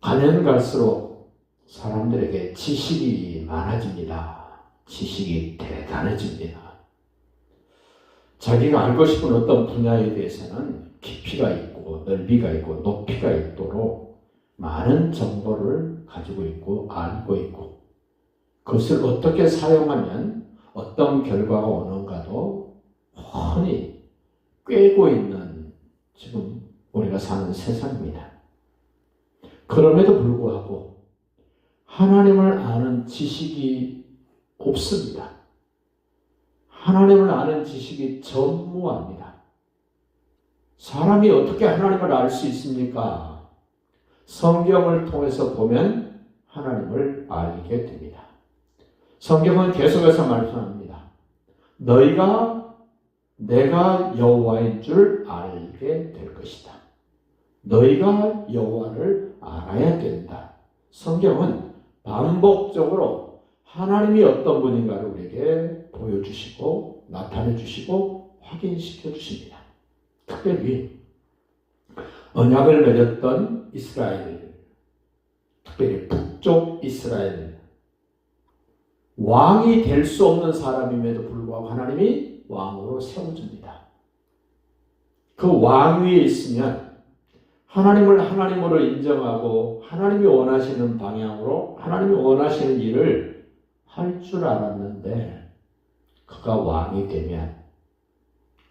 가면 갈수록 사람들에게 지식이 많아집니다. 지식이 대단해집니다. 자기가 알고 싶은 어떤 분야에 대해서는 깊이가 있고 넓이가 있고 높이가 있도록 많은 정보를 가지고 있고 알고 있고, 그것을 어떻게 사용하면 어떤 결과가 오는가도 훤히 꿰고 있는 지금 우리가 사는 세상입니다. 그럼에도 불구하고 하나님을 아는 지식이 없습니다. 하나님을 아는 지식이 전무합니다. 사람이 어떻게 하나님을 알 수 있습니까? 성경을 통해서 보면 하나님을 알게 됩니다. 성경은 계속해서 말씀합니다. 너희가 내가 여호와인 줄 알게 될 것이다. 너희가 여호와를 알아야 된다. 성경은 반복적으로 하나님이 어떤 분인가를 우리에게 보여주시고 나타내 주시고 확인시켜 주십니다. 특별히 언약을 맺었던 이스라엘, 특별히 북쪽 이스라엘, 왕이 될 수 없는 사람임에도 불구하고 하나님이 왕으로 세워줍니다. 그 왕위에 있으면 하나님을 하나님으로 인정하고 하나님이 원하시는 방향으로 하나님이 원하시는 일을 할 줄 알았는데, 그가 왕이 되면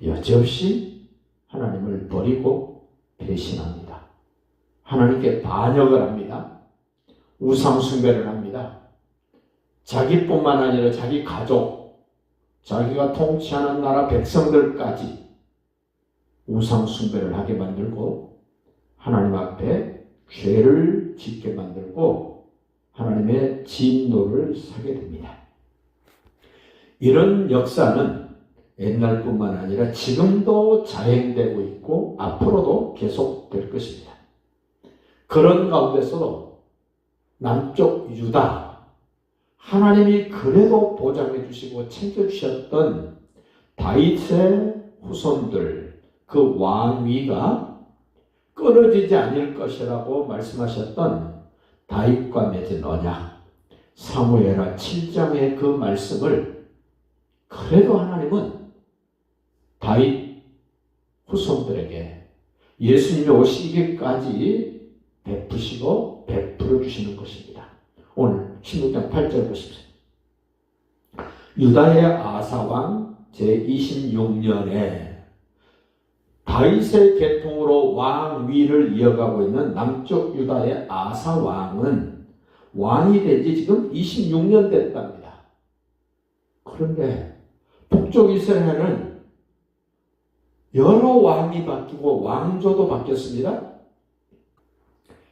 여지없이 하나님을 버리고 배신합니다. 하나님께 반역을 합니다. 우상 숭배를 합니다. 자기뿐만 아니라 자기 가족, 자기가 통치하는 나라 백성들까지 우상 숭배를 하게 만들고 하나님 앞에 죄를 짓게 만들고 하나님의 진노를 사게 됩니다. 이런 역사는 옛날뿐만 아니라 지금도 자행되고 있고 앞으로도 계속될 것입니다. 그런 가운데서도 남쪽 유다, 하나님이 그래도 보장해 주시고 챙겨주셨던 다윗의 후손들, 그 왕위가 끊어지지 않을 것이라고 말씀하셨던 다윗과 맺은 언약, 사무엘하 7장의 그 말씀을 그래도 하나님은 다윗 후손들에게 예수님이 오시기까지 베푸시고 베풀어 주시는 것입니다. 오늘 16장 8절 보십시오. 유다의 아사왕 제26년에 다윗의 계통으로 왕위를 이어가고 있는 남쪽 유다의 아사 왕은 왕이 된 지 지금 26년 됐답니다. 그런데 북쪽 이스라엘은 여러 왕이 바뀌고 왕조도 바뀌었습니다.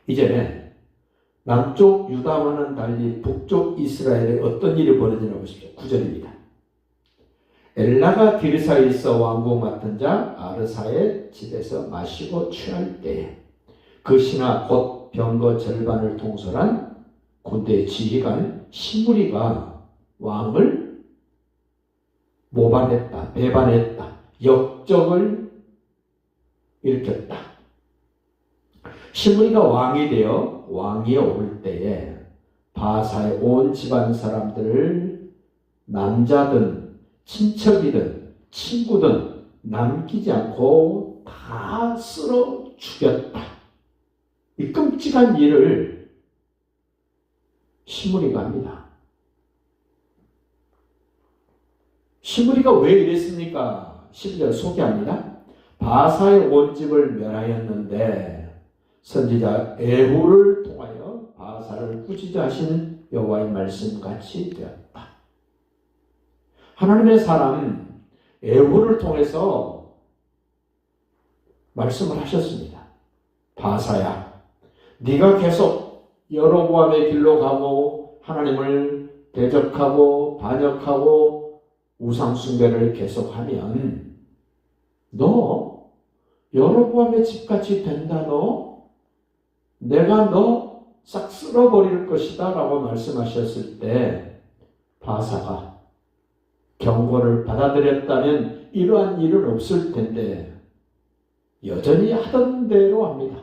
이제는 남쪽 유다와는 달리 북쪽 이스라엘에 어떤 일이 벌어지나 보십시오. 9절입니다. 엘라가 디르사에 있어 왕궁 맡은 자 아르사의 집에서 마시고 취할 때에 그 신하 곧 병거 절반을 통솔한 군대 지휘관 시므리가 왕을 모반했다, 배반했다, 역적을 일으켰다. 시므리가 왕이 되어 왕위에 오를 때에 바사의 온 집안 사람들을 남자든 친척이든 친구든 남기지 않고 다 쓸어 죽였다. 이 끔찍한 일을 시므리가 합니다. 시므리가 왜 이랬습니까? 11절 소개합니다. 바사의 온 집을 멸하였는데 선지자 에후를 통하여 바사를 꾸짖어 하신 여호와의 말씀같이 되었다. 하나님의 사람 에후를 통해서 말씀을 하셨습니다. 바사야, 네가 계속 여로보암의 길로 가고 하나님을 대적하고 반역하고 우상 숭배를 계속하면 너 여로보암의 집같이 된다. 내가 너 싹 쓸어버릴 것이다 라고 말씀하셨을 때 바사가 경고를 받아들였다면 이러한 일은 없을 텐데 여전히 하던 대로 합니다.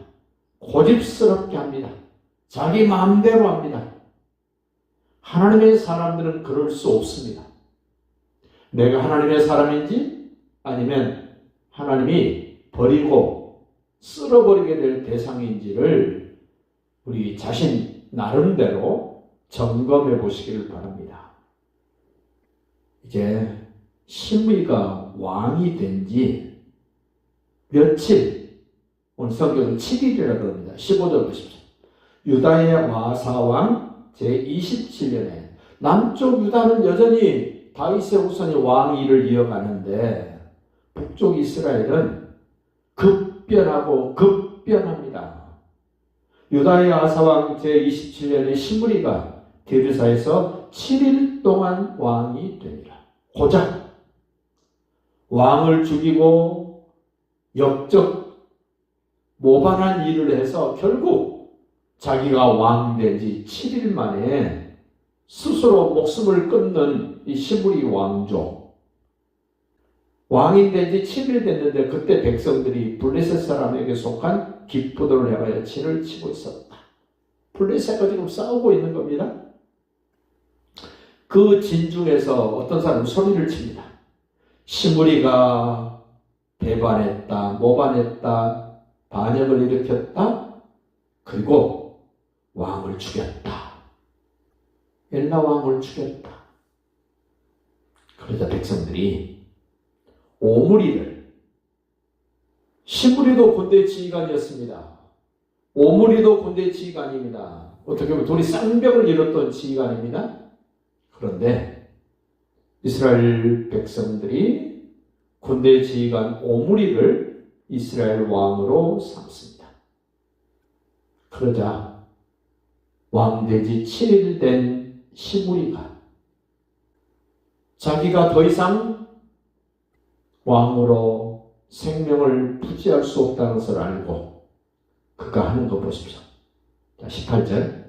고집스럽게 합니다. 자기 마음대로 합니다. 하나님의 사람들은 그럴 수 없습니다. 내가 하나님의 사람인지 아니면 하나님이 버리고 쓸어버리게 될 대상인지를 우리 자신 나름대로 점검해 보시기를 바랍니다. 이제 시므이가 왕이 된 지 며칠, 오늘 성경은 7일이라고 합니다. 15절 보십시오. 유다의 와사왕 제27년에 남쪽 유다는 여전히 다윗의 후손이 왕위를 이어가는데 북쪽 이스라엘은 급변하고 급변합니다. 유다의 아사왕 제27년에 시므리가 디르사에서 7일 동안 왕이 되니라. 고작 왕을 죽이고 역적 모반한 일을 해서 결국 자기가 왕 된 지 7일 만에 스스로 목숨을 끊는 이 시므리 왕조. 왕이 된 지 7일 됐는데 그때 백성들이 블레셋 사람에게 속한 기프도를 향하여 진을 치고 있었다. 블레셋과 지금 싸우고 있는 겁니다. 그 진중에서 어떤 사람은 소리를 칩니다. 시므리가 배반했다, 모반했다, 반역을 일으켰다, 그리고 왕을 죽였다. 엘라 왕을 죽였다. 그러자 백성들이 오므리를, 시므리도 군대 지휘관이었습니다. 오므리도 군대 지휘관입니다. 어떻게 보면 둘이 쌍벽을 이뤘던 지휘관입니다. 그런데 이스라엘 백성들이 군대 지휘관 오므리를 이스라엘 왕으로 삼습니다. 그러자 왕 된 지 7일 된 시므리가 자기가 더 이상 왕으로 생명을 부지할 수 없다는 것을 알고 그가 하는 거 보십시오. 자, 18절.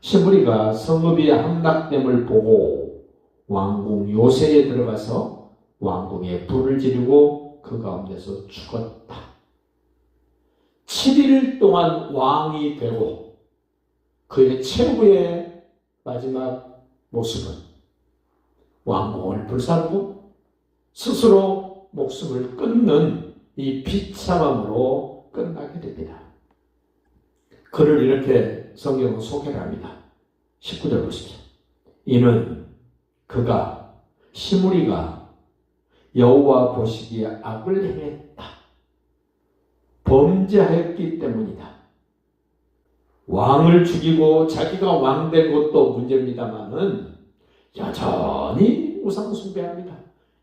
시므리가 성읍이 함락됨을 보고 왕궁 요새에 들어가서 왕궁에 불을 지르고 그 가운데서 죽었다. 7일 동안 왕이 되고 그의 최후의 마지막 모습은 왕궁을 불사르고 스스로 목숨을 끊는 이 비참함으로 끝나게 됩니다. 그를 이렇게 성경은 소개를 합니다. 19절 보십시오. 이는 그가, 시므리가 여호와 보시기에 악을 행했다. 범죄하였기 때문이다. 왕을 죽이고 자기가 왕된 것도 문제입니다만은 여전히 우상숭배합니다.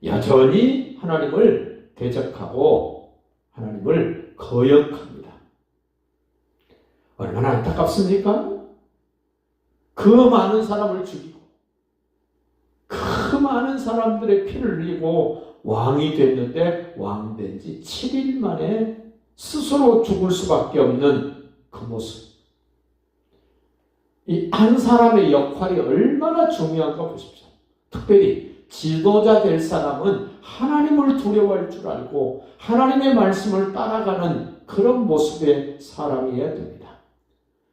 여전히 하나님을 대적하고 하나님을 거역합니다. 얼마나 안타깝습니까? 그 많은 사람을 죽이고 그 많은 사람들의 피를 흘리고 왕이 됐는데 왕 된 지 7일 만에 스스로 죽을 수밖에 없는 그 모습. 이 한 사람의 역할이 얼마나 중요한가 보십시오. 특별히 지도자 될 사람은 하나님을 두려워할 줄 알고 하나님의 말씀을 따라가는 그런 모습의 사람이어야 됩니다.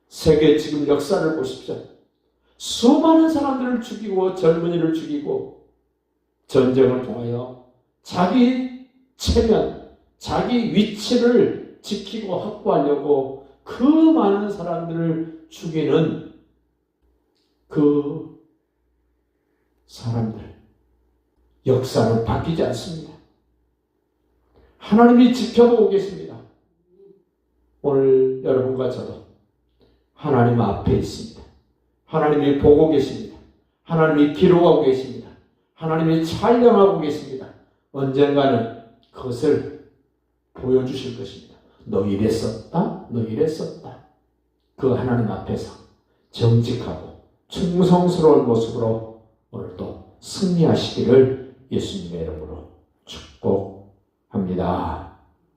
세계 지금 역사를 보십시오. 수많은 사람들을 죽이고 젊은이를 죽이고 전쟁을 통하여 자기 체면, 자기 위치를 지키고 확보하려고 그 많은 사람들을 죽이는 그 사람들, 역사는 바뀌지 않습니다. 하나님이 지켜보고 계십니다. 오늘 여러분과 저도 하나님 앞에 있습니다. 하나님이 보고 계십니다. 하나님이 기록하고 계십니다. 하나님이 촬영하고 계십니다. 언젠가는 그것을 보여주실 것입니다. 너 이랬었다? 너 이랬었다. 그 하나님 앞에서 정직하고 충성스러운 모습으로 오늘도 승리하시기를 예수님의 이름으로 축복합니다.